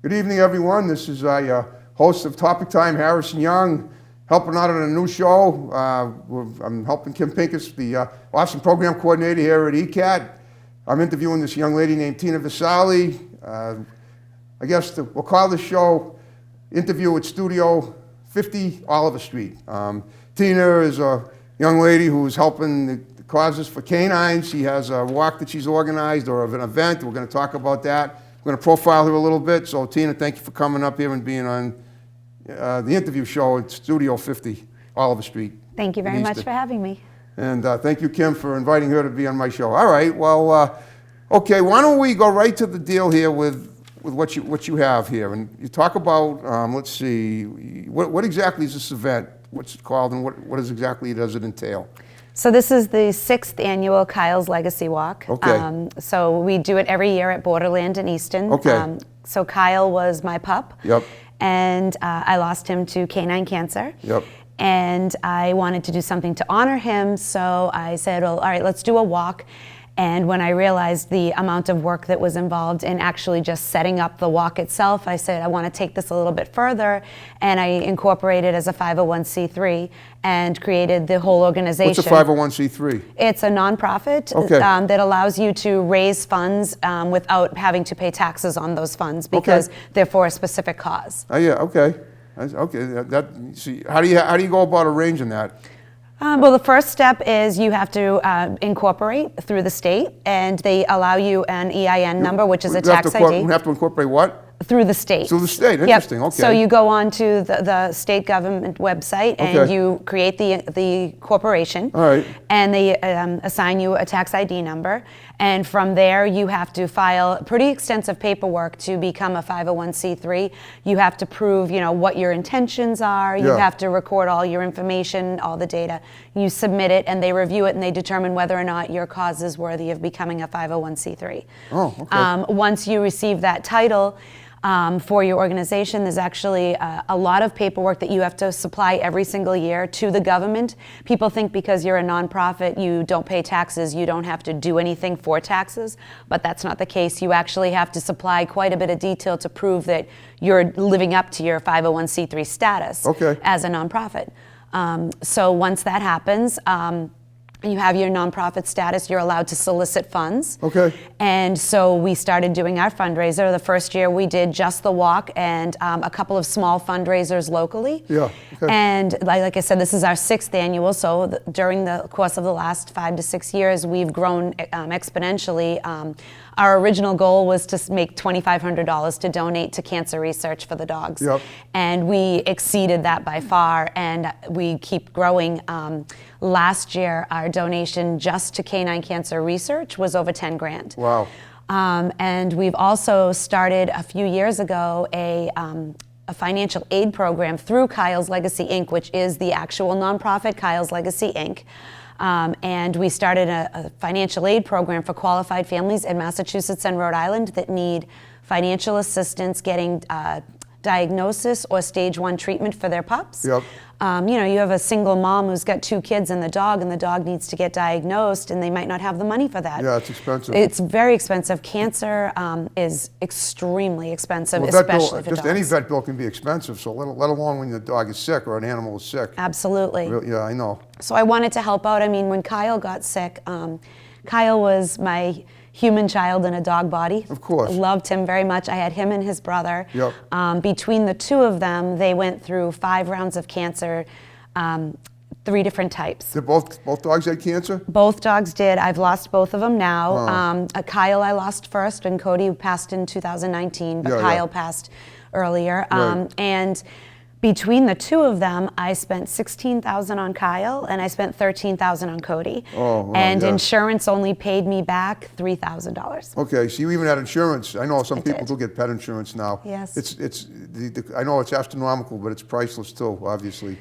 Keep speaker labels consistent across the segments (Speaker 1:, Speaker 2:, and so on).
Speaker 1: Good evening, everyone. This is host of Topic Time, Harrison Young, helping out on a new show. I'm helping Kim Pincus, the awesome program coordinator here at ECAT. I'm interviewing this young lady named Tina Visalli. I guess we'll call this show Interview at Studio 50 Oliver Street. Tina is a young lady who's helping the causes for canines. She has a walk that she's organized or of an event. We're going to talk about that. We're going to profile her a little bit. So Tina, thank you for coming up here and being on the interview show at Studio 50 Oliver Street.
Speaker 2: Thank you very much for having me.
Speaker 1: And thank you, Kim, for inviting her to be on my show. All right, well, okay, why don't we go right to the deal here with what you have here. And you talk about, let's see, what exactly is this event? What's it called and what exactly does it entail?
Speaker 2: So this is the 6th annual Kyle's Legacy Walk.
Speaker 1: Okay.
Speaker 2: So we do it every year at Borderland in Easton.
Speaker 1: Okay.
Speaker 2: So Kyle was my pup.
Speaker 1: Yep.
Speaker 2: And I lost him to canine cancer.
Speaker 1: Yep.
Speaker 2: And I wanted to do something to honor him, so I said, well, all right, let's do a walk. And when I realized the amount of work that was involved in actually just setting up the walk itself, I said, I want to take this a little bit further. And I incorporated as a 501c3 and created the whole organization.
Speaker 1: What's a 501c3?
Speaker 2: It's a nonprofit that allows you to raise funds without having to pay taxes on those funds because they're for a specific cause.
Speaker 1: Oh, yeah, okay. Okay, see, how do you go about arranging that?
Speaker 2: Well, the first step is you have to incorporate through the state, and they allow you an EIN number, which is a tax ID.
Speaker 1: You have to incorporate what?
Speaker 2: Through the state.
Speaker 1: Through the state, interesting, okay.
Speaker 2: So you go on to the state government website and you create the corporation.
Speaker 1: All right.
Speaker 2: And they assign you a tax ID number. And from there you have to file pretty extensive paperwork to become a 501c3. You have to prove, what your intentions are. You have to record all your information, all the data. You submit it and they review it and they determine whether or not your cause is worthy of becoming a 501c3.
Speaker 1: Oh, okay.
Speaker 2: Once you receive that title, for your organization, there's actually a lot of paperwork that you have to supply every single year to the government. People think because you're a nonprofit, you don't pay taxes, you don't have to do anything for taxes, but that's not the case. You actually have to supply quite a bit of detail to prove that you're living up to your 501c3 status as a nonprofit. So once that happens, you have your nonprofit status, you're allowed to solicit funds.
Speaker 1: Okay.
Speaker 2: And so we started doing our fundraiser. The first year we did just the walk and a couple of small fundraisers locally.
Speaker 1: Yeah. Okay.
Speaker 2: And like I said, this is our 6th annual, so during the course of the last 5 to 6 years, we've grown exponentially. Our original goal was to make $2,500 to donate to cancer research for the dogs.
Speaker 1: Yep.
Speaker 2: And we exceeded that by far, and we keep growing. Last year, our donation just to canine cancer research was over 10 grand.
Speaker 1: Wow.
Speaker 2: And we've also started a few years ago a financial aid program through Kyle's Legacy Inc., which is the actual nonprofit Kyle's Legacy Inc. And we started a financial aid program for qualified families in Massachusetts and Rhode Island that need financial assistance getting diagnosis or stage 1 treatment for their pups.
Speaker 1: Yep.
Speaker 2: You have a single mom who's got 2 kids and the dog needs to get diagnosed, and they might not have the money for that.
Speaker 1: Yeah, it's expensive.
Speaker 2: It's very expensive. Cancer is extremely expensive, especially for dogs.
Speaker 1: Just any vet bill can be expensive, so let alone when the dog is sick or an animal is sick.
Speaker 2: Absolutely.
Speaker 1: Yeah, I know.
Speaker 2: So I wanted to help out. I mean, when Kyle got sick, Kyle was my human child in a dog body.
Speaker 1: Of course.
Speaker 2: Loved him very much. I had him and his brother.
Speaker 1: Yep.
Speaker 2: Between the two of them, they went through 5 rounds of cancer, 3 different types.
Speaker 1: Did both dogs had cancer?
Speaker 2: Both dogs did. I've lost both of them now. Kyle I lost first, and Cody passed in 2019, but Kyle passed earlier. And between the two of them, I spent $16,000 on Kyle and I spent $13,000 on Cody. And insurance only paid me back $3,000.
Speaker 1: Okay, so you even had insurance. I know some people do get pet insurance now.
Speaker 2: Yes.
Speaker 1: I know it's astronomical, but it's priceless too, obviously.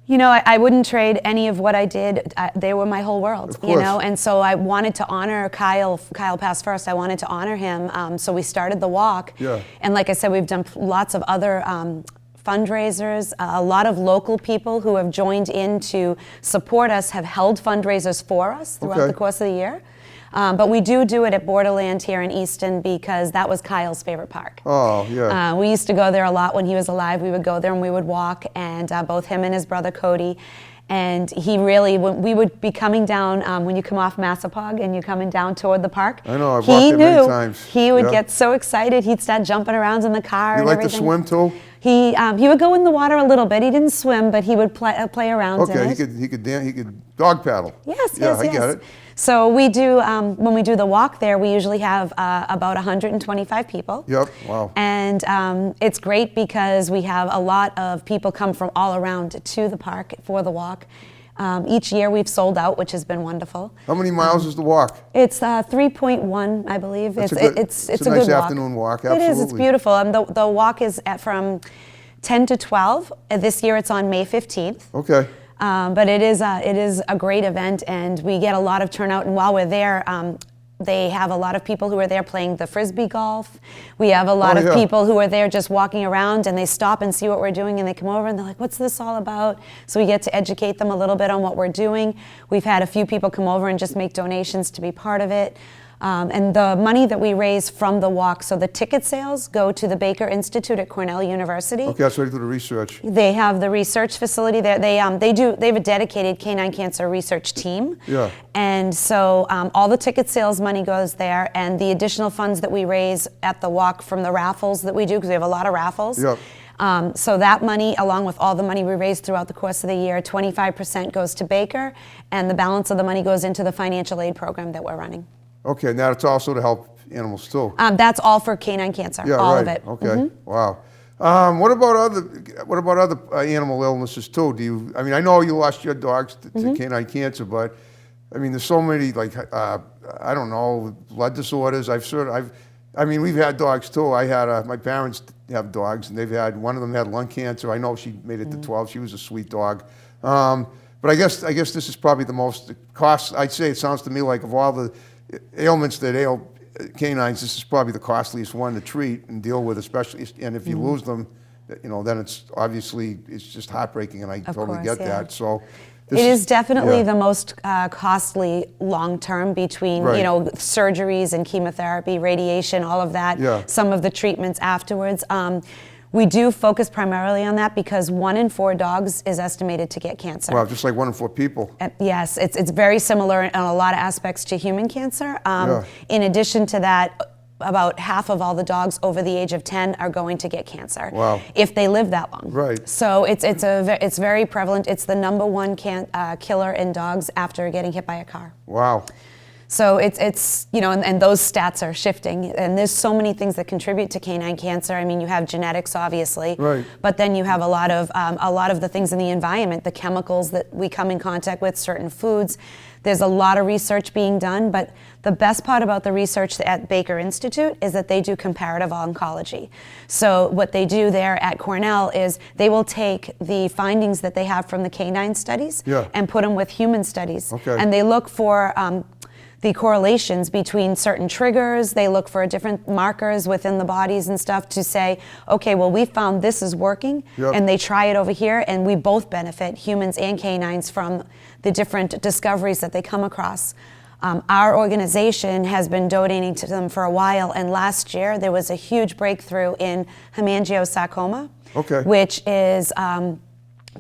Speaker 2: I wouldn't trade any of what I did. They were my whole world,
Speaker 1: of course.
Speaker 2: And so I wanted to honor Kyle. Kyle passed first. I wanted to honor him. So we started the walk.
Speaker 1: Yeah.
Speaker 2: And like I said, we've done lots of other fundraisers. A lot of local people who have joined in to support us have held fundraisers for us throughout the course of the year. But we do it at Borderland here in Easton because that was Kyle's favorite park.
Speaker 1: Oh, yeah.
Speaker 2: We used to go there a lot when he was alive. We would go there and we would walk, and both him and his brother Cody. And he really, when we would be coming down, when you come off Massapog and you're coming down toward the park,
Speaker 1: I know, I've walked there many times.
Speaker 2: He would
Speaker 1: Yeah.
Speaker 2: get so excited. He'd start jumping around in the car
Speaker 1: You
Speaker 2: and
Speaker 1: like to
Speaker 2: everything.
Speaker 1: swim too?
Speaker 2: He would go in the water a little bit. He didn't swim, but he would play around in
Speaker 1: Okay,
Speaker 2: it.
Speaker 1: he could dog paddle.
Speaker 2: Yes,
Speaker 1: Yeah,
Speaker 2: yes,
Speaker 1: I
Speaker 2: yes.
Speaker 1: get it.
Speaker 2: So we do, when we do the walk there, we usually have about 125 people.
Speaker 1: Yep, wow.
Speaker 2: And it's great because we have a lot of people come from all around to the park for the walk. Each year we've sold out, which has been wonderful.
Speaker 1: How many miles is the walk?
Speaker 2: It's 3.1, I believe.
Speaker 1: That's
Speaker 2: It's
Speaker 1: a
Speaker 2: a
Speaker 1: nice
Speaker 2: good walk.
Speaker 1: afternoon walk,
Speaker 2: It is. It's
Speaker 1: absolutely.
Speaker 2: beautiful. The walk is from 10 to 12. This year it's on May 15th.
Speaker 1: Okay.
Speaker 2: But it is a great event, and we get a lot of turnout. And while we're there, they have a lot of people who are there playing the frisbee golf. We have a lot
Speaker 1: Oh,
Speaker 2: of
Speaker 1: yeah.
Speaker 2: people who are there just walking around, and they stop and see what we're doing, and they come over and they're like, "What's this all about?" So we get to educate them a little bit on what we're doing. We've had a few people come over and just make donations to be part of it. And the money that we raise from the walk, so the ticket sales go to the Baker Institute at Cornell University.
Speaker 1: Okay, that's where you do the research.
Speaker 2: They have the research facility there. They have a dedicated canine cancer research team.
Speaker 1: Yeah.
Speaker 2: And so all the ticket sales money goes there, and the additional funds that we raise at the walk from the raffles that we do, because we have a lot of raffles.
Speaker 1: Yep.
Speaker 2: So that money, along with all the money we raise throughout the course of the year, 25% goes to Baker, and the balance of the money goes into the financial aid program that we're running.
Speaker 1: Okay, now it's also to help animals too.
Speaker 2: That's all for canine cancer,
Speaker 1: Yeah,
Speaker 2: all
Speaker 1: right.
Speaker 2: of it.
Speaker 1: Okay. Wow. What about other animal illnesses too? I mean, I know you lost your dogs to canine cancer, but I mean, there's so many, like I don't know, blood disorders. I mean, we've had dogs too. My parents have dogs, and one of them had lung cancer. I know she made it to 12. She was a sweet dog. But I guess this is probably the most cost. I'd say it sounds to me like of all the ailments that ail canines, this is probably the costliest one to treat and deal with, especially. And if you lose them, then it's just heartbreaking, and I totally
Speaker 2: course,
Speaker 1: get
Speaker 2: yeah.
Speaker 1: that. So
Speaker 2: It is definitely
Speaker 1: yeah.
Speaker 2: the most costly long term between
Speaker 1: Right.
Speaker 2: surgeries and chemotherapy, radiation, all of that.
Speaker 1: Yeah.
Speaker 2: Some of the treatments afterwards. We do focus primarily on that because 1 in 4 dogs is estimated to get cancer.
Speaker 1: Wow, just like 1 in 4 people.
Speaker 2: Yes, it's very similar in a lot of aspects to human cancer.
Speaker 1: Yeah.
Speaker 2: In addition to that, about half of all the dogs over the age of 10 are going to get cancer.
Speaker 1: Wow.
Speaker 2: If they live that long.
Speaker 1: Right.
Speaker 2: So it's very prevalent. It's the #1 killer in dogs after getting hit by a car.
Speaker 1: Wow.
Speaker 2: So it's and those stats are shifting, and there's so many things that contribute to canine cancer. I mean, you have genetics, obviously,
Speaker 1: Right.
Speaker 2: but then you have a lot of the things in the environment, the chemicals that we come in contact with, certain foods. There's a lot of research being done, but the best part about the research at Baker Institute is that they do comparative oncology. So what they do there at Cornell is they will take the findings that they have from the canine studies
Speaker 1: Yeah.
Speaker 2: and put them with human studies,
Speaker 1: Okay.
Speaker 2: and they look for the correlations between certain triggers. They look for different markers within the bodies and stuff to say, okay, well, we found this is working,
Speaker 1: Yep.
Speaker 2: and they try it over here, and we both benefit, humans and canines, from the different discoveries that they come across. Our organization has been donating to them for a while, and last year there was a huge breakthrough in hemangiosarcoma,
Speaker 1: Okay.
Speaker 2: which is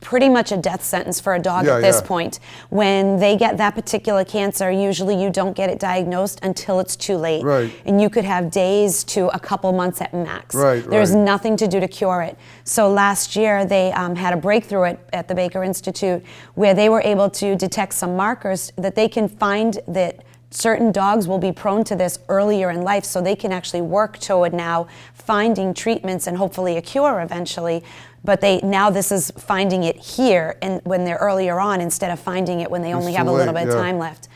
Speaker 2: pretty much a death sentence for a dog
Speaker 1: Yeah,
Speaker 2: at this
Speaker 1: yeah.
Speaker 2: point. When they get that particular cancer, usually you don't get it diagnosed until it's too late.
Speaker 1: Right.
Speaker 2: And you could have days to a couple months at max.
Speaker 1: Right,
Speaker 2: There's
Speaker 1: right.
Speaker 2: nothing to do to cure it. So last year they had a breakthrough at the Baker Institute where they were able to detect some markers that they can find that certain dogs will be prone to this earlier in life, so they can actually work toward now finding treatments and hopefully a cure eventually. But this is finding it here and when they're earlier on instead of finding it when they only
Speaker 1: too
Speaker 2: have a little
Speaker 1: late,
Speaker 2: bit of
Speaker 1: yeah.
Speaker 2: time left.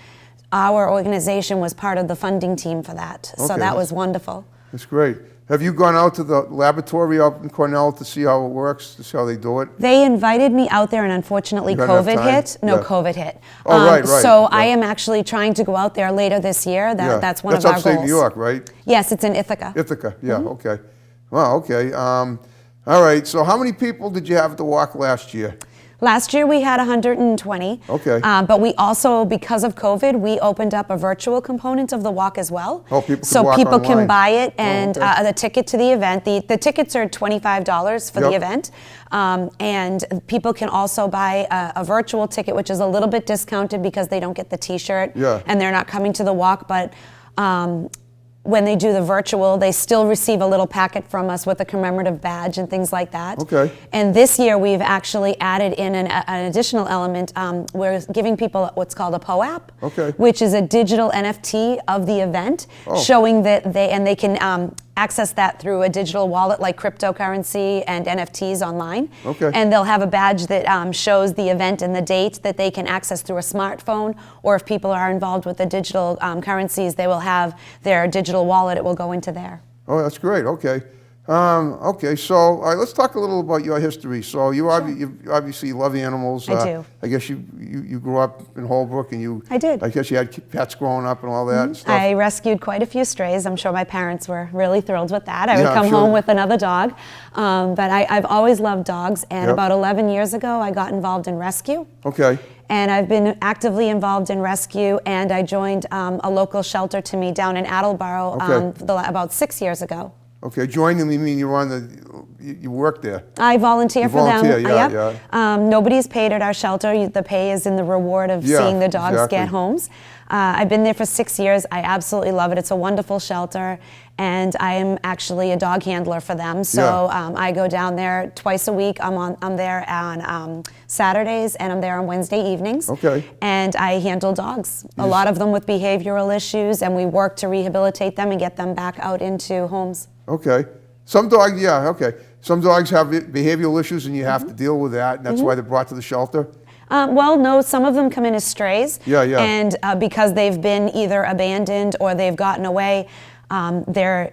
Speaker 2: Our organization was part of the funding team for that, so
Speaker 1: Okay,
Speaker 2: that was wonderful.
Speaker 1: That's great. Have you gone out to the laboratory up in Cornell to see how it works, to see how they do it?
Speaker 2: They invited me out there, and unfortunately,
Speaker 1: You don't have
Speaker 2: COVID
Speaker 1: time?
Speaker 2: hit. No,
Speaker 1: Yeah.
Speaker 2: COVID hit.
Speaker 1: Oh, right.
Speaker 2: So
Speaker 1: Yeah.
Speaker 2: I am actually trying to go out there later this year. That's one of our goals.
Speaker 1: That's upstate New York, right?
Speaker 2: Yes, it's in Ithaca.
Speaker 1: Ithaca, yeah, okay. Wow, okay. All right, so how many people did you have to walk last year?
Speaker 2: Last year we had 120.
Speaker 1: Okay.
Speaker 2: But we also, because of COVID, we opened up a virtual component of the walk as well.
Speaker 1: Oh, people can
Speaker 2: so
Speaker 1: walk
Speaker 2: people
Speaker 1: online.
Speaker 2: can buy it and
Speaker 1: okay.
Speaker 2: the ticket to the event. The tickets are $25 for the
Speaker 1: Yep.
Speaker 2: event. And people can also buy a virtual ticket, which is a little bit discounted because they don't get the T-shirt
Speaker 1: Yeah.
Speaker 2: and they're not coming to the walk. But when they do the virtual, they still receive a little packet from us with a commemorative badge and things like that.
Speaker 1: Okay.
Speaker 2: And this year we've actually added in an additional element. We're giving people what's called a POAP,
Speaker 1: Okay.
Speaker 2: which is a digital NFT of the event,
Speaker 1: Oh.
Speaker 2: showing that they can access that through a digital wallet like cryptocurrency and NFTs online.
Speaker 1: Okay.
Speaker 2: And they'll have a badge that shows the event and the date that they can access through a smartphone, or if people are involved with the digital currencies, they will have their digital wallet. It will go into there.
Speaker 1: Oh, that's great. Okay. Okay, so all right, let's talk a little about your history. So you obviously love animals.
Speaker 2: I do.
Speaker 1: I guess you grew up in Holbrook, and you.
Speaker 2: I did.
Speaker 1: I guess you had pets growing up and all that and stuff.
Speaker 2: I rescued quite a few strays. I'm sure my parents were really thrilled with that. I would
Speaker 1: Yeah, I'm
Speaker 2: come
Speaker 1: sure.
Speaker 2: home with another dog. But I've always loved dogs, and
Speaker 1: Yep.
Speaker 2: about 11 years ago, I got involved in rescue.
Speaker 1: Okay.
Speaker 2: And I've been actively involved in rescue, and I joined a local shelter to me down in Attleboro
Speaker 1: Okay.
Speaker 2: about 6 years ago.
Speaker 1: Okay. Join them. You mean you're on the? You work there.
Speaker 2: I volunteer
Speaker 1: You
Speaker 2: for
Speaker 1: volunteer,
Speaker 2: them.
Speaker 1: yeah,
Speaker 2: Nobody's paid at our shelter. The pay is in the reward of
Speaker 1: Yeah,
Speaker 2: seeing the dogs
Speaker 1: exactly.
Speaker 2: get homes. I've been there for 6 years. I absolutely love it. It's a wonderful shelter, and I am actually a dog handler for them. So
Speaker 1: Yeah.
Speaker 2: I go down there twice a week. I'm there on Saturdays, and I'm there on Wednesday evenings.
Speaker 1: Okay.
Speaker 2: And I handle dogs. A lot of them with behavioral issues, and we work to rehabilitate them and get them back out into homes.
Speaker 1: Okay. Some dogs, yeah, okay. Some dogs have behavioral issues, and you have to deal with that, and that's why they're brought to the shelter.
Speaker 2: Well, no, some of them come in as strays.
Speaker 1: Yeah, yeah.
Speaker 2: And because they've been either abandoned or they've gotten away, their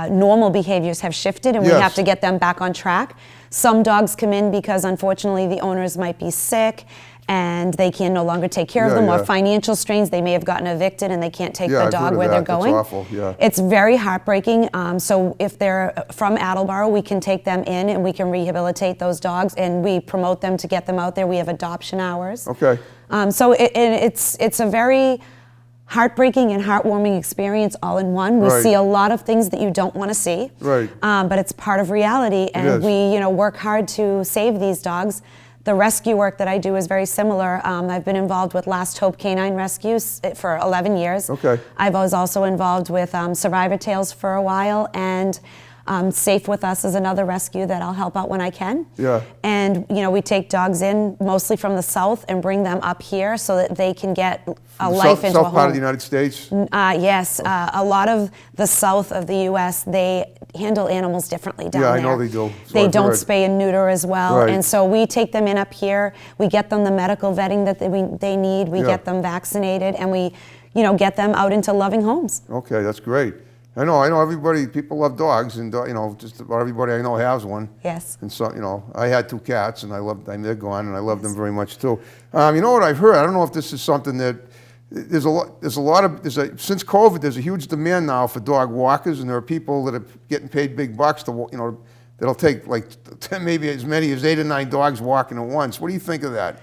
Speaker 2: normal behaviors have shifted, and we
Speaker 1: Yes.
Speaker 2: have to get them back on track. Some dogs come in because unfortunately the owners might be sick and they can no longer take care of
Speaker 1: Yeah,
Speaker 2: them, or
Speaker 1: yeah.
Speaker 2: financial strains. They may have gotten evicted and they can't take
Speaker 1: Yeah,
Speaker 2: the
Speaker 1: I've
Speaker 2: dog
Speaker 1: heard of
Speaker 2: where
Speaker 1: that.
Speaker 2: they're
Speaker 1: That's
Speaker 2: going.
Speaker 1: awful, yeah.
Speaker 2: It's very heartbreaking. So if they're from Attleboro, we can take them in and we can rehabilitate those dogs, and we promote them to get them out there. We have adoption hours.
Speaker 1: Okay.
Speaker 2: So it's a very heartbreaking and heartwarming experience all in one. We
Speaker 1: Right.
Speaker 2: see a lot of things that you don't want to see,
Speaker 1: Right.
Speaker 2: but it's part of reality, and
Speaker 1: is.
Speaker 2: we work hard to save these dogs. The rescue work that I do is very similar. I've been involved with Last Hope Canine Rescues for 11 years.
Speaker 1: Okay.
Speaker 2: I was also involved with Survivor Tales for a while, and Safe With Us is another rescue that I'll help out when I can.
Speaker 1: Yeah.
Speaker 2: And we take dogs in mostly from the south and bring them up here so that they can get a life into a
Speaker 1: South part of the
Speaker 2: home.
Speaker 1: United States.
Speaker 2: Yes, a lot of the south of the U.S., they handle animals differently down
Speaker 1: Yeah,
Speaker 2: there.
Speaker 1: I know they do. So
Speaker 2: They
Speaker 1: I've
Speaker 2: don't
Speaker 1: heard.
Speaker 2: spay and neuter as well.
Speaker 1: Right.
Speaker 2: And so we take them in up here, we get them the medical vetting that they need, we
Speaker 1: Yeah.
Speaker 2: get them vaccinated, and we get them out into loving homes.
Speaker 1: Okay, that's great. I know everybody, people love dogs, and just about everybody I know has one.
Speaker 2: Yes.
Speaker 1: And so, I had 2 cats, and they're gone, and I love them very much too. You know what I've heard? I don't know if this is something that since COVID, there's a huge demand now for dog walkers, and there are people that are getting paid big bucks to, that'll take like 10, maybe as many as 8 or 9 dogs walking at once. What do you think of that?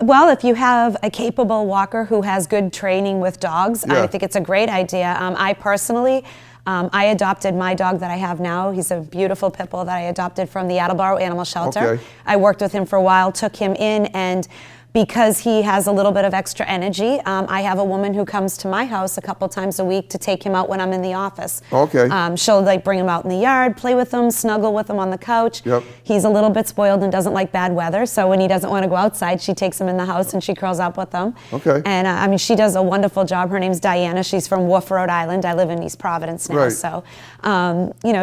Speaker 2: Well, if you have a capable walker who has good training with dogs,
Speaker 1: Yeah.
Speaker 2: I think it's a great idea. I personally, I adopted my dog that I have now. He's a beautiful pit bull that I adopted from the Attleboro Animal Shelter.
Speaker 1: Okay.
Speaker 2: I worked with him for a while, took him in, and because he has a little bit of extra energy, I have a woman who comes to my house a couple times a week to take him out when I'm in the office.
Speaker 1: Okay.
Speaker 2: She'll bring him out in the yard, play with him, snuggle with him on the couch.
Speaker 1: Yep.
Speaker 2: He's a little bit spoiled and doesn't like bad weather, so when he doesn't want to go outside, she takes him in the house and she curls up with him.
Speaker 1: Okay.
Speaker 2: And she does a wonderful job. Her name's Diana. She's from Wolf, Rhode Island. I live in East Providence now,
Speaker 1: Right.
Speaker 2: so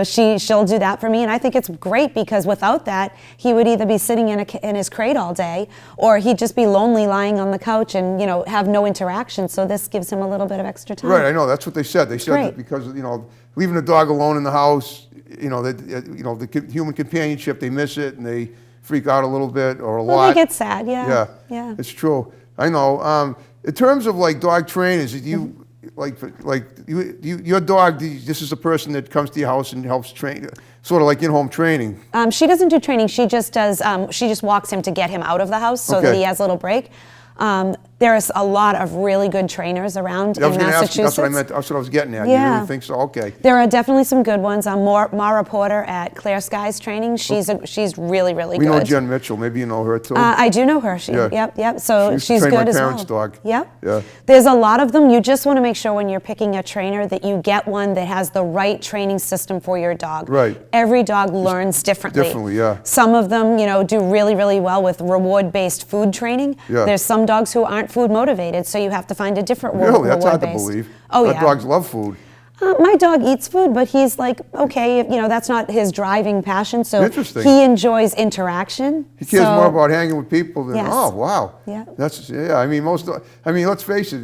Speaker 2: she'll do that for me, and I think it's great because without that, he would either be sitting in his crate all day, or he'd just be lonely lying on the couch and have no interaction. So this gives him a little bit of extra time.
Speaker 1: Right, I know. That's what they said. They said
Speaker 2: great.
Speaker 1: that because leaving a dog alone in the house, the human companionship, they miss it and they freak out a little bit or a lot.
Speaker 2: Well, they get sad. Yeah.
Speaker 1: Yeah,
Speaker 2: Yeah.
Speaker 1: it's true. I know. In terms of like dog trainers, your dog, this is a person that comes to your house and helps train, sort of like in-home training.
Speaker 2: She doesn't do training. She just does. She just walks him to get him out of the house so that he has a little break. There's a lot of really good trainers around in Massachusetts.
Speaker 1: That's what I meant. That's what I was getting at.
Speaker 2: Yeah.
Speaker 1: You really think so? Okay.
Speaker 2: There are definitely some good ones. Mara Porter at Clear Skies Training. She's really good.
Speaker 1: We know Jen Mitchell. Maybe you know her too.
Speaker 2: I do know her. Yep. So she's good as well.
Speaker 1: My parents' dog.
Speaker 2: Yep.
Speaker 1: Yeah.
Speaker 2: There's a lot of them. You just want to make sure when you're picking a trainer that you get one that has the right training system for your dog.
Speaker 1: Right.
Speaker 2: Every dog learns differently.
Speaker 1: Differently, yeah.
Speaker 2: Some of them, do really well with reward-based food training.
Speaker 1: Yeah.
Speaker 2: There's some dogs who aren't food motivated, so you have to find a different reward-based.
Speaker 1: Really, that's hard to believe.
Speaker 2: Oh, yeah.
Speaker 1: Our dogs love food.
Speaker 2: My dog eats food, but he's like, okay, that's not his driving passion. So
Speaker 1: Interesting.
Speaker 2: he enjoys interaction.
Speaker 1: He cares more about hanging with people than,
Speaker 2: Yes.
Speaker 1: oh, wow.
Speaker 2: Yeah.
Speaker 1: I mean, let's face it,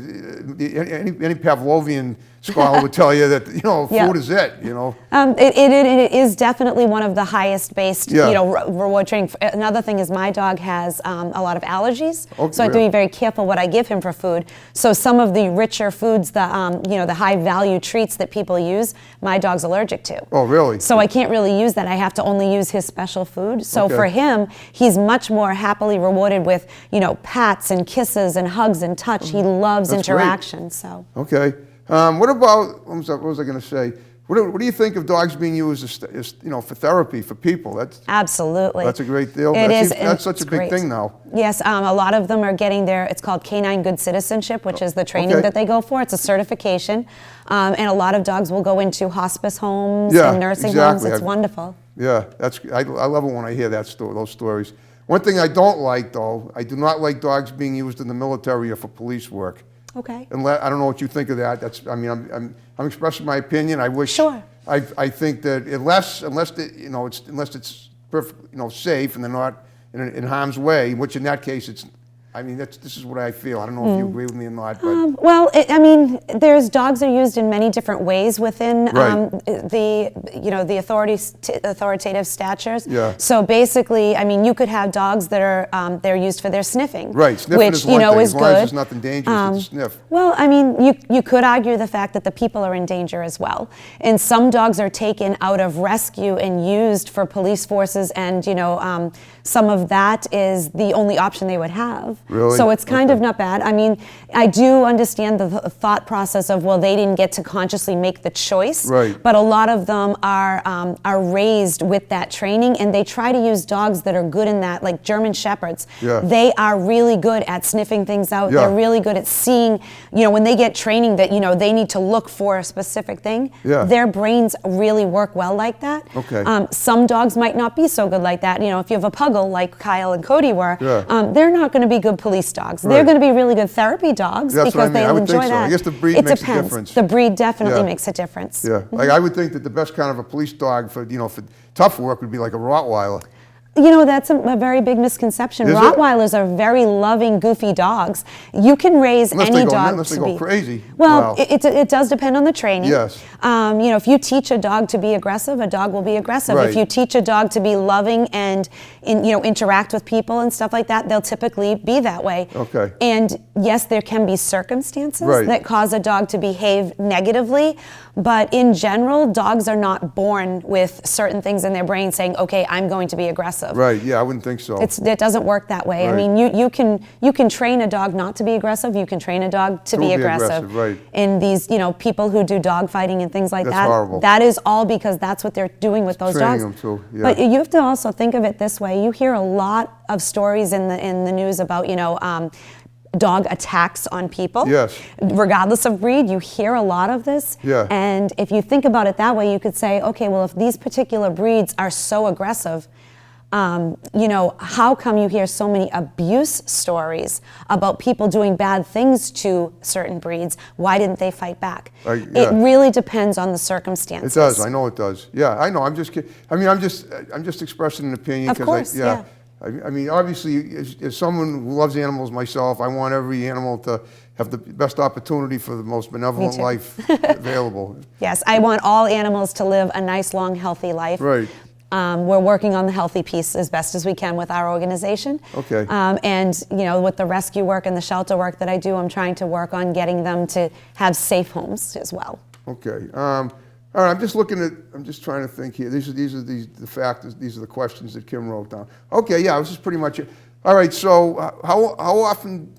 Speaker 1: any Pavlovian scholar would tell you that, food is it,
Speaker 2: It is definitely one of the highest based,
Speaker 1: Yeah.
Speaker 2: Reward training. Another thing is my dog has a lot of allergies,
Speaker 1: Oh,
Speaker 2: so I have to be very careful what I give him for food. So some of the richer foods, the high value treats that people use, my dog's allergic to.
Speaker 1: Oh, really?
Speaker 2: So I can't really use that. I have to only use his special food. So
Speaker 1: Okay.
Speaker 2: for him, he's much more happily rewarded with, pats and kisses and hugs and touch. He loves
Speaker 1: That's great.
Speaker 2: interaction. So.
Speaker 1: Okay. What about, what was I going to say? What do you think of dogs being used as for therapy for people?
Speaker 2: Absolutely.
Speaker 1: That's a great deal.
Speaker 2: It is.
Speaker 1: That's such a big
Speaker 2: great.
Speaker 1: thing now.
Speaker 2: Yes, a lot of them are getting it's called Canine Good Citizenship, which is the training that they go for. It's a certification. And a lot of dogs will go into hospice homes and nursing homes. It's wonderful.
Speaker 1: Yeah, I love it when I hear those stories. One thing I don't like, though, I do not like dogs being used in the military or for police work.
Speaker 2: Okay.
Speaker 1: I don't know what you think of that. I'm expressing my opinion. I wish.
Speaker 2: Sure.
Speaker 1: I think that unless it's perfect, safe and they're not in harm's way, which in that case this is what I feel. I don't know if you agree with me or not. But.
Speaker 2: There's dogs are used in many different ways within
Speaker 1: Right.
Speaker 2: the authoritative statures.
Speaker 1: Yeah.
Speaker 2: So basically, you could have dogs that are they're used for their sniffing.
Speaker 1: Right. Sniffing
Speaker 2: which
Speaker 1: is one thing.
Speaker 2: is
Speaker 1: as long as
Speaker 2: good.
Speaker 1: there's nothing dangerous to sniff.
Speaker 2: Well, you could argue the fact that the people are in danger as well. And some dogs are taken out of rescue and used for police forces, and some of that is the only option they would have.
Speaker 1: Really?
Speaker 2: So it's kind of not bad. I do understand the thought process of, well, they didn't get to consciously make the choice.
Speaker 1: Right.
Speaker 2: But a lot of them are raised with that training, and they try to use dogs that are good in that, like German Shepherds.
Speaker 1: Yeah.
Speaker 2: They are really good at sniffing things out.
Speaker 1: Yeah.
Speaker 2: They're really good at seeing, when they get training that, they need to look for a specific thing.
Speaker 1: Yeah.
Speaker 2: Their brains really work well like that.
Speaker 1: Okay.
Speaker 2: Some dogs might not be so good like that. If you have a puggle like Kyle and Cody were,
Speaker 1: Yeah.
Speaker 2: they're not going to be good police dogs.
Speaker 1: Right.
Speaker 2: They're going to be really good therapy dogs
Speaker 1: That's what I
Speaker 2: because
Speaker 1: mean. I
Speaker 2: they'll
Speaker 1: would
Speaker 2: enjoy
Speaker 1: think so.
Speaker 2: that.
Speaker 1: I guess the breed
Speaker 2: it
Speaker 1: makes a
Speaker 2: depends.
Speaker 1: difference.
Speaker 2: The breed definitely
Speaker 1: Yeah.
Speaker 2: makes a difference.
Speaker 1: Yeah. Like I would think that the best kind of a police dog for for tough work would be like a Rottweiler.
Speaker 2: That's a very big misconception.
Speaker 1: Is it?
Speaker 2: Rottweilers are very loving, goofy dogs. You can raise
Speaker 1: Unless
Speaker 2: any
Speaker 1: they go,
Speaker 2: dog
Speaker 1: unless
Speaker 2: to
Speaker 1: they go
Speaker 2: be
Speaker 1: crazy.
Speaker 2: Well,
Speaker 1: Wow.
Speaker 2: it does depend on the training.
Speaker 1: Yes.
Speaker 2: If you teach a dog to be aggressive, a dog will be aggressive.
Speaker 1: Right.
Speaker 2: If you teach a dog to be loving and interact with people and stuff like that, they'll typically be that way.
Speaker 1: Okay.
Speaker 2: And yes, there can be circumstances
Speaker 1: Right.
Speaker 2: that cause a dog to behave negatively, but in general, dogs are not born with certain things in their brain saying, "Okay, I'm going to be aggressive."
Speaker 1: Right. Yeah, I wouldn't think so.
Speaker 2: It doesn't work that way.
Speaker 1: Right.
Speaker 2: You can train a dog not to be aggressive. You can train a dog to be aggressive.
Speaker 1: Right.
Speaker 2: And these people who do dog fighting and things like
Speaker 1: That's
Speaker 2: that.
Speaker 1: horrible.
Speaker 2: That is all because that's what they're doing with those
Speaker 1: Training
Speaker 2: dogs.
Speaker 1: them too, yeah.
Speaker 2: But you have to also think of it this way. You hear a lot of stories in the news about dog attacks on people.
Speaker 1: Yes.
Speaker 2: Regardless of breed, you hear a lot of this.
Speaker 1: Yeah.
Speaker 2: And if you think about it that way, you could say, okay, well, if these particular breeds are so aggressive, how come you hear so many abuse stories about people doing bad things to certain breeds? Why didn't they fight back?
Speaker 1: Yeah.
Speaker 2: It really depends on the circumstances.
Speaker 1: It does. I know it does. Yeah, I know. I'm just kidding. I'm just expressing an opinion.
Speaker 2: Of course, yeah.
Speaker 1: Obviously, as someone who loves animals myself, I want every animal to have the best opportunity for the most benevolent
Speaker 2: Me too.
Speaker 1: life available.
Speaker 2: Yes, I want all animals to live a nice, long, healthy life.
Speaker 1: Right.
Speaker 2: We're working on the healthy piece as best as we can with our organization.
Speaker 1: Okay.
Speaker 2: And with the rescue work and the shelter work that I do, I'm trying to work on getting them to have safe homes as well.
Speaker 1: Okay. All right, I'm just trying to think here. These are the factors, these are the questions that Kim wrote down. Okay, yeah, this is pretty much it. All right, so how often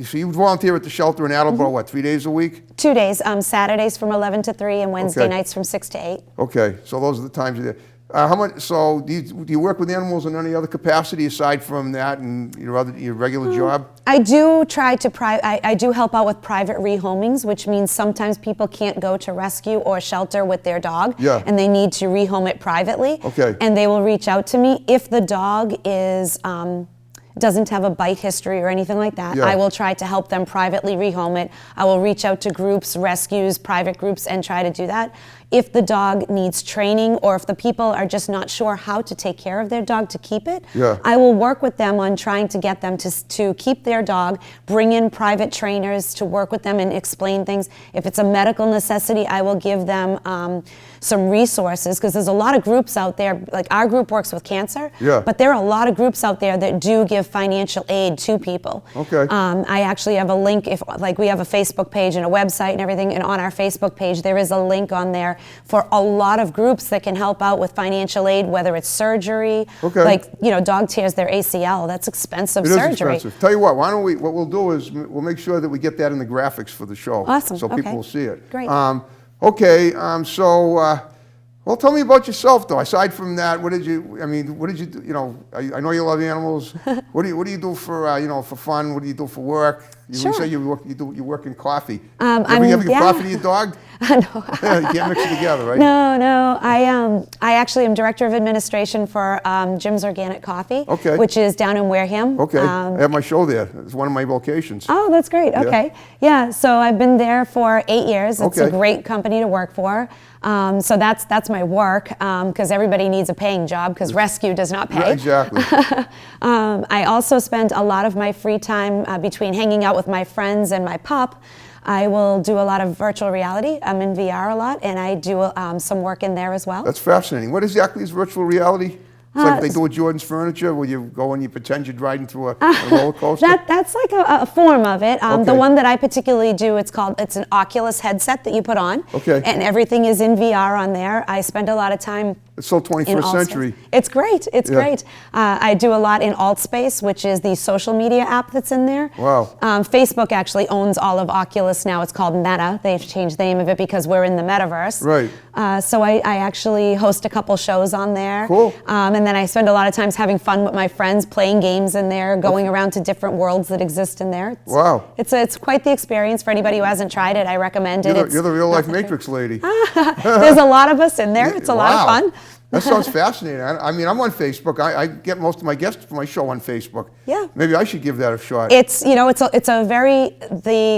Speaker 1: so you volunteer at the shelter in Attleboro, what, 3 days a week?
Speaker 2: 2 days, Saturdays from 11 to 3 and Wednesday
Speaker 1: Okay.
Speaker 2: nights from 6 to 8.
Speaker 1: Okay, so those are the times you're there. How much? So do you work with animals in any other capacity aside from that and your regular job?
Speaker 2: I do try to I do help out with private rehomings, which means sometimes people can't go to rescue or shelter with their dog,
Speaker 1: Yeah.
Speaker 2: and they need to rehome it privately.
Speaker 1: Okay.
Speaker 2: And they will reach out to me if the dog is doesn't have a bite history or anything like that.
Speaker 1: Yeah.
Speaker 2: I will try to help them privately rehome it. I will reach out to groups, rescues, private groups, and try to do that. If the dog needs training or if the people are just not sure how to take care of their dog to keep it,
Speaker 1: Yeah.
Speaker 2: I will work with them on trying to get them to keep their dog, bring in private trainers to work with them and explain things. If it's a medical necessity, I will give them some resources, because there's a lot of groups out there, like our group works with cancer,
Speaker 1: Yeah.
Speaker 2: but there are a lot of groups out there that do give financial aid to people.
Speaker 1: Okay.
Speaker 2: I actually have a link, we have a Facebook page and a website and everything, and on our Facebook page there is a link on there for a lot of groups that can help out with financial aid, whether it's surgery,
Speaker 1: Okay.
Speaker 2: dog tears their ACL, that's expensive
Speaker 1: It is
Speaker 2: surgery.
Speaker 1: expensive. Tell you what we'll do is we'll make sure that we get that in the graphics for the show.
Speaker 2: Awesome,
Speaker 1: So people
Speaker 2: okay.
Speaker 1: will see it.
Speaker 2: Great.
Speaker 1: Well, tell me about yourself, though. Aside from that, what did you do? I know you love animals. What do you do for fun? What do you do for work? You
Speaker 2: Sure.
Speaker 1: say you work in coffee. You
Speaker 2: I'm-
Speaker 1: ever give
Speaker 2: yeah.
Speaker 1: coffee to your dog?
Speaker 2: No.
Speaker 1: You can't mix it together, right?
Speaker 2: No. I actually am director of administration for Jim's Organic Coffee,
Speaker 1: Okay.
Speaker 2: which is down in Wareham.
Speaker 1: Okay. I have my show there. It's one of my locations.
Speaker 2: Oh, that's great. Okay. Yeah, so I've been there for 8 years. It's a
Speaker 1: Okay.
Speaker 2: great company to work for. So that's my work, because everybody needs a paying job, because rescue does not pay.
Speaker 1: Yeah, exactly.
Speaker 2: I also spend a lot of my free time between hanging out with my friends and my pup. I will do a lot of virtual reality. I'm in VR a lot, and I do some work in there as well.
Speaker 1: That's fascinating. What exactly is virtual reality? It's like they do with Jordan's Furniture, where you go and you pretend you're riding through a roller coaster?
Speaker 2: That's like a form of it.
Speaker 1: Okay.
Speaker 2: The one that I particularly do, it's an Oculus headset that you put on.
Speaker 1: Okay.
Speaker 2: And everything is in VR on there. I spend a lot of time
Speaker 1: It's so
Speaker 2: in
Speaker 1: 21st
Speaker 2: alt
Speaker 1: century.
Speaker 2: space. It's great. It's
Speaker 1: Yeah.
Speaker 2: great. I do a lot in alt space, which is the social media app that's in there.
Speaker 1: Wow.
Speaker 2: Facebook actually owns all of Oculus now. It's called Meta. They've changed the name of it because we're in the metaverse.
Speaker 1: Right.
Speaker 2: So I actually host a couple shows on there.
Speaker 1: Cool.
Speaker 2: And then I spend a lot of times having fun with my friends, playing games in there, going around to different worlds that exist in there.
Speaker 1: Wow.
Speaker 2: It's quite the experience for anybody who hasn't tried it. I recommend it.
Speaker 1: You're the real life
Speaker 2: not that
Speaker 1: Matrix lady.
Speaker 2: There's a lot of us in there. It's a lot of
Speaker 1: Wow.
Speaker 2: fun.
Speaker 1: That sounds fascinating. I'm on Facebook. I get most of my guests for my show on Facebook.
Speaker 2: Yeah.
Speaker 1: Maybe I should give that a shot.
Speaker 2: The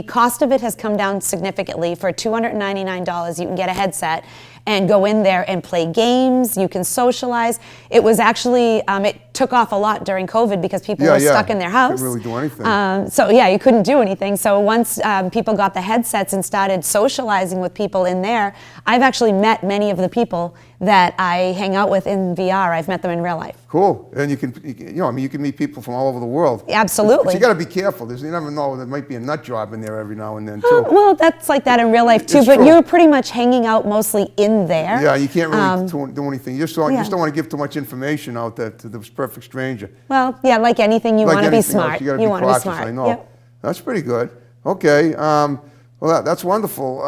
Speaker 2: cost of it has come down significantly. For $299, you can get a headset and go in there and play games. You can socialize. It was actually, it took off a lot during COVID because people were stuck in their house.
Speaker 1: Couldn't really do anything.
Speaker 2: So yeah, you couldn't do anything. So once people got the headsets and started socializing with people in there, I've actually met many of the people that I hang out with in VR. I've met them in real life.
Speaker 1: Cool. And you can meet people from all over the world.
Speaker 2: Absolutely.
Speaker 1: But you got to be careful. You never know. There might be a nut job in there every now and then too.
Speaker 2: Well, that's like that in real life too,
Speaker 1: It's
Speaker 2: but
Speaker 1: true.
Speaker 2: you're pretty much hanging out mostly in there.
Speaker 1: Yeah, you can't really do anything. You just don't
Speaker 2: yeah.
Speaker 1: want to give too much information out there to this perfect stranger.
Speaker 2: Well, yeah, like anything, you
Speaker 1: Like
Speaker 2: want to be
Speaker 1: anything else,
Speaker 2: smart.
Speaker 1: you got to be
Speaker 2: want to be
Speaker 1: cautious.
Speaker 2: smart.
Speaker 1: I know.
Speaker 2: Yep.
Speaker 1: That's pretty good. Okay. Well, that's wonderful.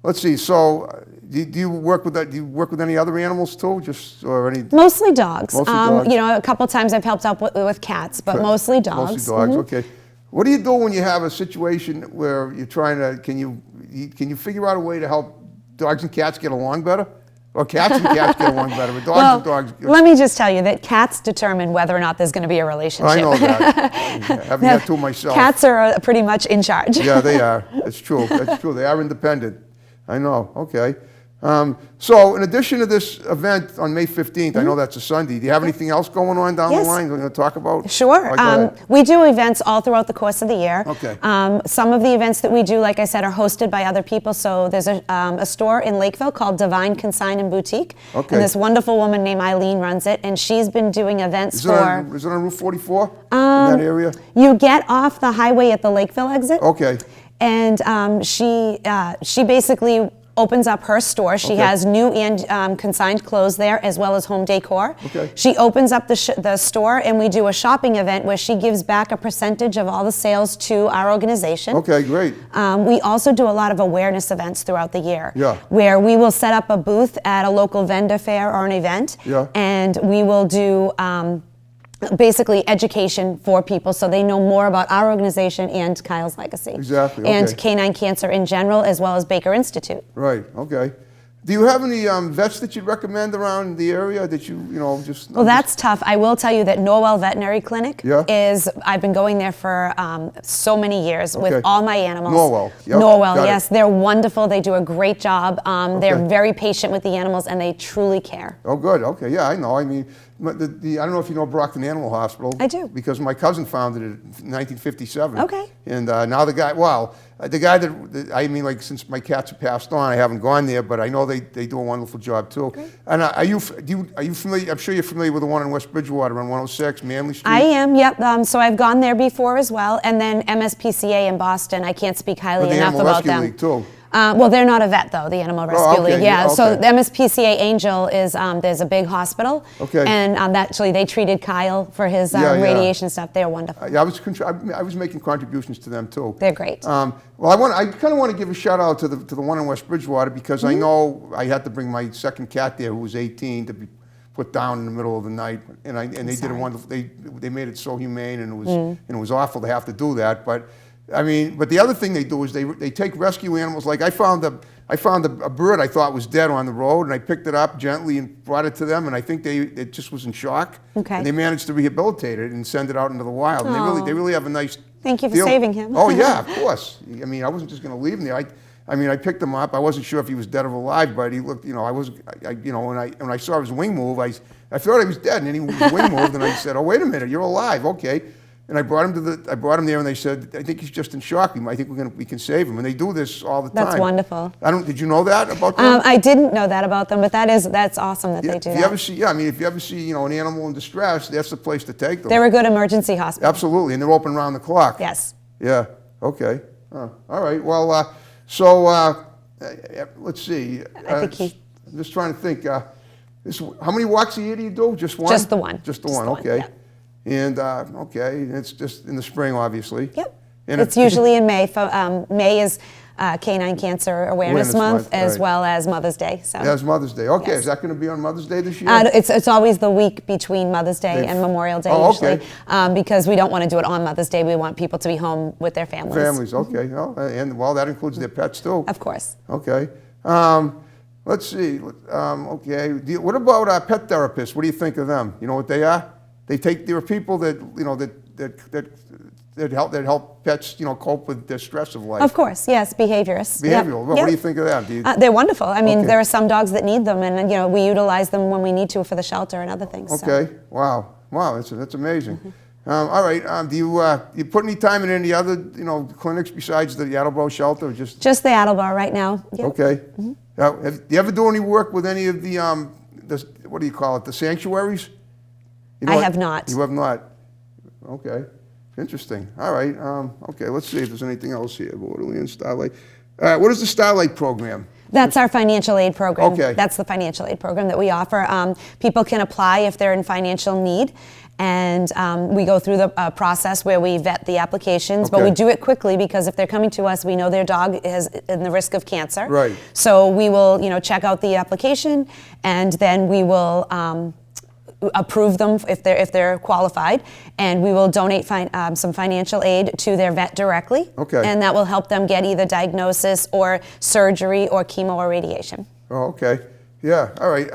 Speaker 1: Let's see. So, do you work with that? Do you work with any other animals too? Or any?
Speaker 2: Mostly dogs.
Speaker 1: Mostly dogs.
Speaker 2: A couple times I've helped out with cats, but mostly dogs.
Speaker 1: Mostly dogs.
Speaker 2: Mhm.
Speaker 1: Okay. What do you do when you have a situation where you're trying to? Can you figure out a way to help dogs and cats get along better? Or cats and cats get along better, but dogs
Speaker 2: Well,
Speaker 1: and dogs.
Speaker 2: let me just tell you that cats determine whether or not there's going to be a relationship.
Speaker 1: I know that. Having had two myself.
Speaker 2: Cats are pretty much in charge.
Speaker 1: Yeah, they are. It's true. That's true. They are independent. I know. Okay. So in addition to this event on May 15th, I know that's a Sunday, do you have anything else going on down the
Speaker 2: Yes.
Speaker 1: line we're going to talk about?
Speaker 2: Sure.
Speaker 1: All right, go ahead.
Speaker 2: We do events all throughout the course of the year.
Speaker 1: Okay.
Speaker 2: Some of the events that we do, like I said, are hosted by other people. So there's a store in Lakeville called Divine Consign and Boutique.
Speaker 1: Okay.
Speaker 2: And this wonderful woman named Eileen runs it. And she's been doing events
Speaker 1: Is it on Route 44 in that area?
Speaker 2: You get off the highway at the Lakeville exit.
Speaker 1: Okay.
Speaker 2: And she basically opens up her store. She
Speaker 1: Okay.
Speaker 2: has new and consigned clothes there, as well as home decor.
Speaker 1: Okay.
Speaker 2: She opens up the store, and we do a shopping event where she gives back a percentage of all the sales to our organization.
Speaker 1: Okay, great.
Speaker 2: We also do a lot of awareness events throughout the year,
Speaker 1: Yeah.
Speaker 2: where we will set up a booth at a local vendor fair or an event,
Speaker 1: Yeah.
Speaker 2: and we will do basically education for people so they know more about our organization and Kyle's Legacy.
Speaker 1: Exactly,
Speaker 2: And
Speaker 1: okay.
Speaker 2: canine cancer in general, as well as Baker Institute.
Speaker 1: Right, okay. Do you have any vets that you'd recommend around the area that you just...
Speaker 2: Well, that's tough. I will tell you that Norwell Veterinary Clinic
Speaker 1: Yeah.
Speaker 2: I've been going there for so many years
Speaker 1: Okay.
Speaker 2: with all my animals.
Speaker 1: Norwell, yep,
Speaker 2: Norwell,
Speaker 1: got it.
Speaker 2: yes. They're wonderful. They do a great job. They're
Speaker 1: Okay.
Speaker 2: very patient with the animals, and they truly care.
Speaker 1: Oh, good. Okay, yeah, I know. I mean, I don't know if you know Brockton Animal Hospital.
Speaker 2: I do.
Speaker 1: Because my cousin founded it in 1957.
Speaker 2: Okay.
Speaker 1: And now the guy that since my cats have passed on, I haven't gone there, but I know they do a wonderful job too.
Speaker 2: Great.
Speaker 1: And are you familiar? I'm sure you're familiar with the one in West Bridgewater on 106 Manley Street.
Speaker 2: I am, yep. So I've gone there before as well. And then MSPCA in Boston, I can't speak highly
Speaker 1: With the
Speaker 2: enough
Speaker 1: Animal
Speaker 2: about
Speaker 1: Rescue
Speaker 2: them.
Speaker 1: League too.
Speaker 2: Well, they're not a vet, though, the Animal Rescue
Speaker 1: okay,
Speaker 2: League. Yeah, so
Speaker 1: okay.
Speaker 2: the MSPCA Angel is, there's a big hospital.
Speaker 1: Okay.
Speaker 2: And actually, they treated Kyle for his
Speaker 1: Yeah, yeah.
Speaker 2: radiation stuff. They're wonderful.
Speaker 1: I was making contributions to them too.
Speaker 2: They're great.
Speaker 1: Well, I kind of want to give a shout out to the one in West Bridgewater because I know I had to bring my second cat there who was 18 to be put down in the middle of the night, and they did a wonderful. They made it so humane, and it was awful to have to do that. But I mean, but the other thing they do is they take rescue animals. Like I found a bird I thought was dead on the road, and I picked it up gently and brought it to them, and I think it just was in shock.
Speaker 2: Okay.
Speaker 1: And they managed to rehabilitate it and send it out into the wild. And they really have a nice.
Speaker 2: Thank you for saving him.
Speaker 1: Oh yeah, of course. I mean, I wasn't just going to leave him there. I picked him up. I wasn't sure if he was dead or alive, but he looked. When I saw his wing move, I thought he was dead, and then his wing moved, and I said, "Oh, wait a minute, you're alive, okay." And I brought him there, and they said, "I think he's just in shock. I think we can save him." And they do this all the time.
Speaker 2: That's wonderful.
Speaker 1: Did you know that about them?
Speaker 2: I didn't know that about them, but that's awesome that they do that.
Speaker 1: If you ever see an animal in distress, that's the place to take them.
Speaker 2: They're a good emergency hospital.
Speaker 1: Absolutely, and they're open around the clock.
Speaker 2: Yes.
Speaker 1: Yeah. Okay. All right. Well, let's see.
Speaker 2: I think
Speaker 1: I'm just trying to think. How many walks a year do you do? Just one?
Speaker 2: Just the one.
Speaker 1: Just the one. Okay.
Speaker 2: Yeah.
Speaker 1: And it's just in the spring, obviously.
Speaker 2: Yep.
Speaker 1: And
Speaker 2: It's usually in May. May is Canine Cancer Awareness Month, as
Speaker 1: right.
Speaker 2: well as Mother's Day. So.
Speaker 1: That's Mother's Day. Okay.
Speaker 2: Yes.
Speaker 1: Is that going to be on Mother's Day this year?
Speaker 2: It's always the week between Mother's Day and Memorial Day, usually, because we don't want to do it on Mother's Day. We want people to be home with their families.
Speaker 1: Families. Okay. Oh, that includes their pets too.
Speaker 2: Of course.
Speaker 1: Okay. Let's see. Okay. What about pet therapists? What do you think of them? You know what they are? There are people that that help pets cope with the stress of life.
Speaker 2: Of course, yes, behaviorists.
Speaker 1: Behavioral.
Speaker 2: Yep.
Speaker 1: Well, what do you think of that?
Speaker 2: They're wonderful. I mean,
Speaker 1: Okay.
Speaker 2: there are some dogs that need them, and we utilize them when we need to for the shelter and other things.
Speaker 1: Okay.
Speaker 2: So.
Speaker 1: Wow. That's amazing. All right. Do you put any time in any other clinics besides the Attleboro shelter? Or just
Speaker 2: the Attleboro right now. Yep.
Speaker 1: Okay. Now, do you ever do any work with any of the what do you call it? The sanctuaries?
Speaker 2: I have not.
Speaker 1: You have not. Okay. Interesting. All right. Okay. Let's see if there's anything else here. Borderline Starlight. All right. What is the Starlight program?
Speaker 2: That's our financial aid program.
Speaker 1: Okay.
Speaker 2: That's the financial aid program that we offer. People can apply if they're in financial need, and we go through the process where we vet the applications, but
Speaker 1: Okay.
Speaker 2: we do it quickly because if they're coming to us, we know their dog is in the risk of cancer.
Speaker 1: Right.
Speaker 2: So we will, check out the application, and then we will approve them if they're qualified, and we will donate some financial aid to their vet directly.
Speaker 1: Okay.
Speaker 2: And that will help them get either diagnosis or surgery or chemo or radiation.
Speaker 1: Oh, okay. Yeah. All right.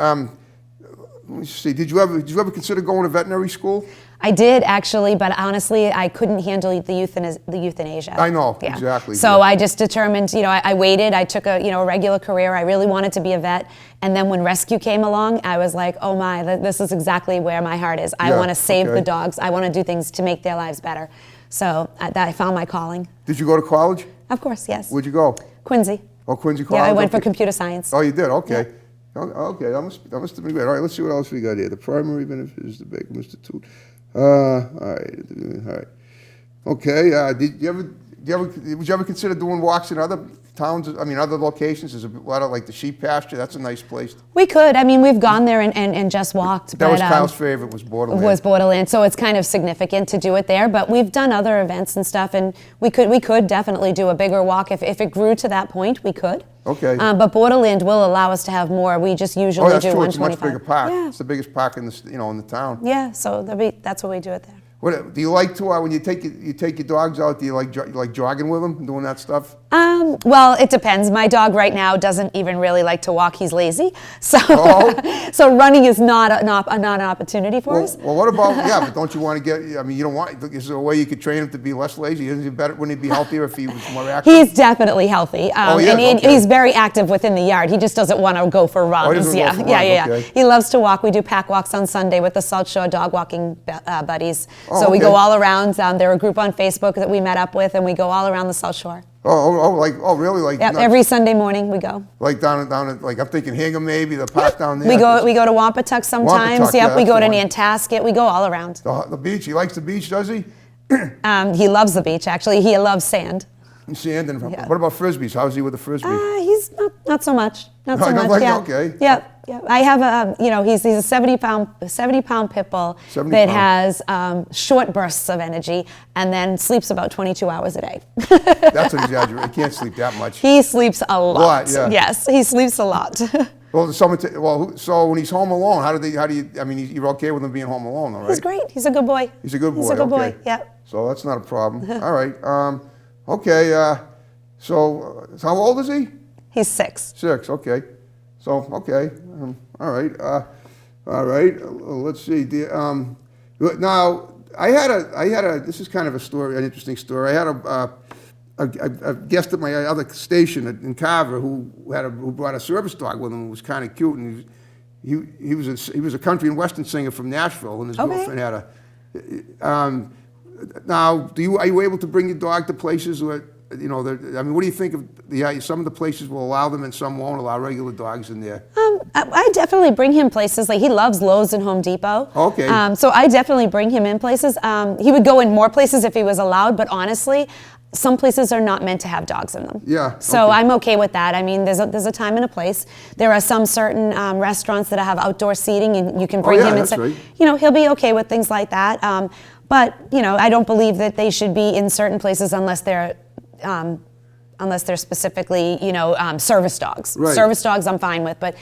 Speaker 1: let me see. Did you ever consider going to veterinary school?
Speaker 2: I did actually, but honestly, I couldn't handle the euthanasia.
Speaker 1: I know, exactly.
Speaker 2: So I just determined, I waited. I took a regular career. I really wanted to be a vet, and then when rescue came along, I was like, oh my, this is exactly where my heart is. I want to save the dogs. I want to do things to make their lives better. So I found my calling.
Speaker 1: Did you go to college?
Speaker 2: Of course, yes.
Speaker 1: Where'd you go?
Speaker 2: Quincy.
Speaker 1: Oh, Quincy College.
Speaker 2: Yeah, I went for computer science.
Speaker 1: Oh, you did? Okay. Yeah. Okay, that must have been great. All right, let's see what else we got here. The primary benefit is the big institute. All right. Okay. Would you ever consider doing walks in other towns? I mean, other locations? There's a lot of like the sheep pasture. That's a nice place.
Speaker 2: We could. I mean, we've gone there and just walked.
Speaker 1: That was Kyle's favorite. Was Borderland.
Speaker 2: Was Borderland. So it's kind of significant to do it there. But we've done other events and stuff, and we could definitely do a bigger walk if it grew to that point. We could.
Speaker 1: Okay.
Speaker 2: But Borderland will allow us to have more. We just usually
Speaker 1: that's
Speaker 2: do
Speaker 1: true.
Speaker 2: 125.
Speaker 1: It's a much bigger park.
Speaker 2: Yeah.
Speaker 1: It's the biggest park in the town.
Speaker 2: Yeah. So that's what we do it there.
Speaker 1: What do you like to when you take your dogs out? Do you like jogging with them and doing that stuff?
Speaker 2: Well, it depends. My dog right now doesn't even really like to walk. He's lazy, so so running is not an opportunity for us.
Speaker 1: Well, what about but don't you want to get? I mean, you don't want. Is there a way you could train him to be less lazy? Isn't it better? Wouldn't he be healthier if he was more active?
Speaker 2: He's definitely healthy, he's very active within the yard. He just doesn't want to go for runs.
Speaker 1: Okay.
Speaker 2: He loves to walk. We do pack walks on Sunday with the South Shore dog walking buddies.
Speaker 1: Oh,
Speaker 2: so we go all around. They're a group on Facebook that we met up with, and we go all around the South Shore.
Speaker 1: Really? Like
Speaker 2: every Sunday morning we go.
Speaker 1: Like down at like I'm thinking Hingham maybe the park down there.
Speaker 2: We go to Wampatuck sometimes.
Speaker 1: Wampatuck,
Speaker 2: we go to Nantasket. We go all around.
Speaker 1: The beach. He likes the beach, does he?
Speaker 2: He loves the beach. Actually, he loves sand.
Speaker 1: Sand and what about frisbees? How's he with the frisbee?
Speaker 2: He's not so much. Not so much.
Speaker 1: Okay.
Speaker 2: Yeah. I have he's a 70-pound pit bull that has short bursts of energy and then sleeps about 22 hours a day.
Speaker 1: That's an exaggeration. He can't sleep that much.
Speaker 2: He sleeps a lot.
Speaker 1: Yeah.
Speaker 2: Yes, he sleeps a lot.
Speaker 1: So when he's home alone, how do you? I mean, you're okay with him being home alone, all right?
Speaker 2: He's great. He's a good boy.
Speaker 1: He's a good boy.
Speaker 2: He's a good boy. Yeah.
Speaker 1: So that's not a problem. All right. Okay. So how old is he?
Speaker 2: He's 6.
Speaker 1: 6. Okay. So okay. All right. All right. Let's see. Now I had a. This is kind of an interesting story. I had a guest at my other station in Carver who brought a service dog with him. It was kind of cute, and he was a country and western singer from Nashville, and his girlfriend had a. Now, are you able to bring your dog to places where I mean, what do you think of some of the places will allow them and some won't allow regular dogs in there?
Speaker 2: I definitely bring him places. Like he loves Lowe's and Home Depot.
Speaker 1: Okay.
Speaker 2: So I definitely bring him in places. He would go in more places if he was allowed, but honestly, some places are not meant to have dogs in them.
Speaker 1: Yeah.
Speaker 2: So I'm okay with that. I mean, there's a time and a place. There are some certain restaurants that have outdoor seating, and you can bring him in.
Speaker 1: Right.
Speaker 2: He'll be okay with things like that. But I don't believe that they should be in certain places unless they're specifically, service dogs.
Speaker 1: Right.
Speaker 2: Service dogs I'm fine with, but,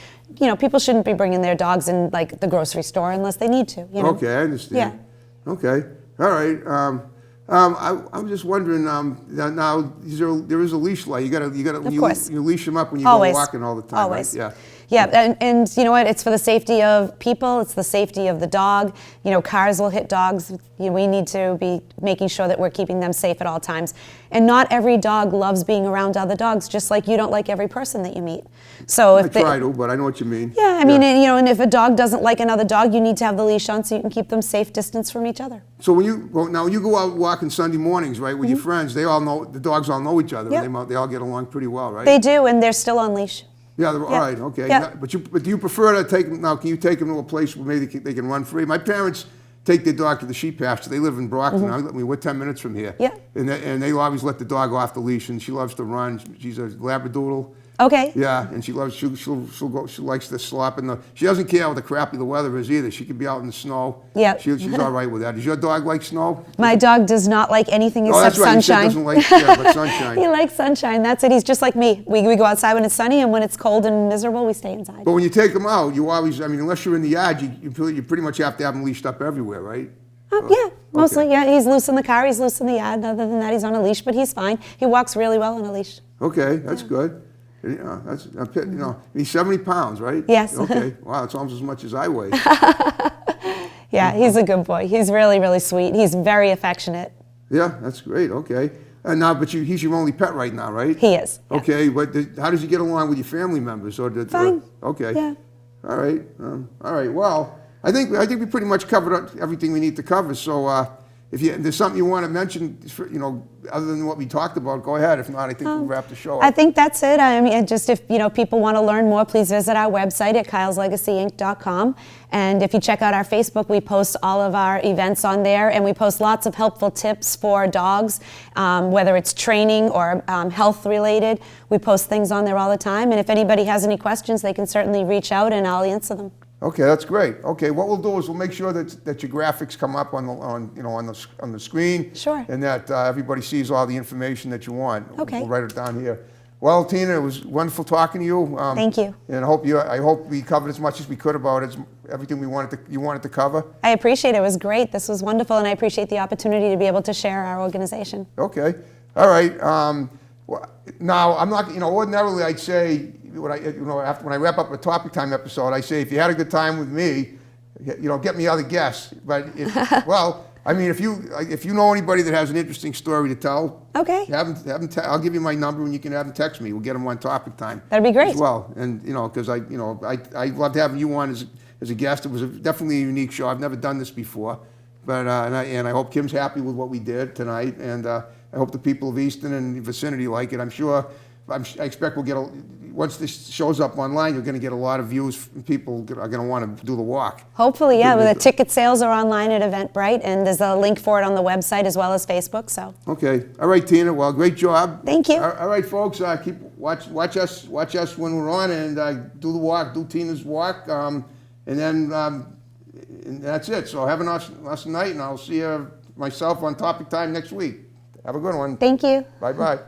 Speaker 2: people shouldn't be bringing their dogs in, like, the grocery store unless they need to,
Speaker 1: Okay, I understand.
Speaker 2: Yeah.
Speaker 1: Okay, all right. I'm just wondering, now, there is a leash law. You gotta,
Speaker 2: Of course.
Speaker 1: you leash them up when you
Speaker 2: Always.
Speaker 1: go walking all the time,
Speaker 2: Always.
Speaker 1: right? Yeah.
Speaker 2: Yeah, and you know what? It's for the safety of people. It's the safety of the dog. Cars will hit dogs. We need to be making sure that we're keeping them safe at all times. And not every dog loves being around other dogs, just like you don't like every person that you meet. So
Speaker 1: I try to, but I know what you mean.
Speaker 2: Yeah, I mean, and if a dog doesn't like another dog, you need to have the leash on so you can keep them safe distance from each other.
Speaker 1: So when you go out walking Sunday mornings, right, with your friends, the dogs all know each other.
Speaker 2: Yep.
Speaker 1: And they all get along pretty well, right?
Speaker 2: They do, and they're still on leash.
Speaker 1: Yeah, all right, okay.
Speaker 2: Yeah.
Speaker 1: But do you prefer to take them, now can you take them to a place where maybe they can run free? My parents take their dog to the sheep pasture. They live in Brockton. We're 10 minutes from here.
Speaker 2: Yeah.
Speaker 1: And they always let the dog off the leash, and she loves to run. She's a Labradoodle.
Speaker 2: Okay.
Speaker 1: Yeah, and she likes to slop in the. She doesn't care how the crappy the weather is either. She could be out in the snow.
Speaker 2: Yeah.
Speaker 1: She's all right with that. Does your dog like snow?
Speaker 2: My dog does not like anything except
Speaker 1: that's right.
Speaker 2: sunshine.
Speaker 1: He doesn't like but sunshine.
Speaker 2: He likes sunshine. That's it. He's just like me. We go outside when it's sunny, and when it's cold and miserable, we stay inside.
Speaker 1: But when you take them out, you always. I mean, unless you're in the yard, you pretty much have to have them leashed up everywhere, right?
Speaker 2: Yeah, mostly. Okay. Yeah, he's loose in the car. He's loose in the yard. Other than that, he's on a leash, but he's fine. He walks really well on a leash.
Speaker 1: Okay, that's good. Yeah, that's, he's 70 pounds, right?
Speaker 2: Yes.
Speaker 1: Okay, wow, it's almost as much as I weigh.
Speaker 2: Yeah, he's a good boy. He's really, really sweet. He's very affectionate.
Speaker 1: Yeah, that's great, okay. Now, but he's your only pet right now, right?
Speaker 2: He is. Yeah.
Speaker 1: Okay, but how does he get along with your family members?
Speaker 2: Fine.
Speaker 1: Okay.
Speaker 2: Yeah.
Speaker 1: All right, well, I think we pretty much covered everything we need to cover, so if there's something you want to mention, other than what we talked about, go ahead. If not, I think we'll wrap the show up.
Speaker 2: I think that's it. I mean, just if people want to learn more, please visit our website at kyleslegacyinc.com. And if you check out our Facebook, we post all of our events on there, and we post lots of helpful tips for dogs, whether it's training or health related. We post things on there all the time. And if anybody has any questions, they can certainly reach out, and I'll answer them.
Speaker 1: Okay, that's great. Okay, what we'll do is we'll make sure that your graphics come up on the screen.
Speaker 2: Sure.
Speaker 1: And that everybody sees all the information that you want.
Speaker 2: Okay.
Speaker 1: We'll write it down here. Well, Tina, it was wonderful talking to you.
Speaker 2: Thank you.
Speaker 1: And I hope we covered as much as we could about everything you wanted to cover.
Speaker 2: I appreciate it. It was great. This was wonderful, and I appreciate the opportunity to be able to share our organization.
Speaker 1: Okay. All right. Now, I'm not. Ordinarily, I'd say when I wrap up a topic time episode, I say if you had a good time with me, get me other guests. But well, I mean, if you know anybody that has an interesting story to tell,
Speaker 2: Okay.
Speaker 1: have them I'll give you my number and you can have them text me. We'll get them on topic time.
Speaker 2: That'd be great.
Speaker 1: As well, and because I loved having you on as a guest. It was definitely a unique show. I've never done this before, but and I hope Kim's happy with what we did tonight, and I hope the people of Easton and the vicinity like it. I expect we'll get once this shows up online, you're going to get a lot of views. People are going to want to do the walk.
Speaker 2: Hopefully, yeah. Well, the ticket sales are online at Eventbrite, and there's a link for it on the website as well as Facebook. So.
Speaker 1: Okay. All right, Tina. Well, great job.
Speaker 2: Thank you.
Speaker 1: All right, folks. Watch us when we're on, and do the walk. Do Tina's walk, and then and that's it. So have an awesome night, and I'll see you myself on Topic Time next week. Have a good one.
Speaker 2: Thank you.
Speaker 1: Bye-bye.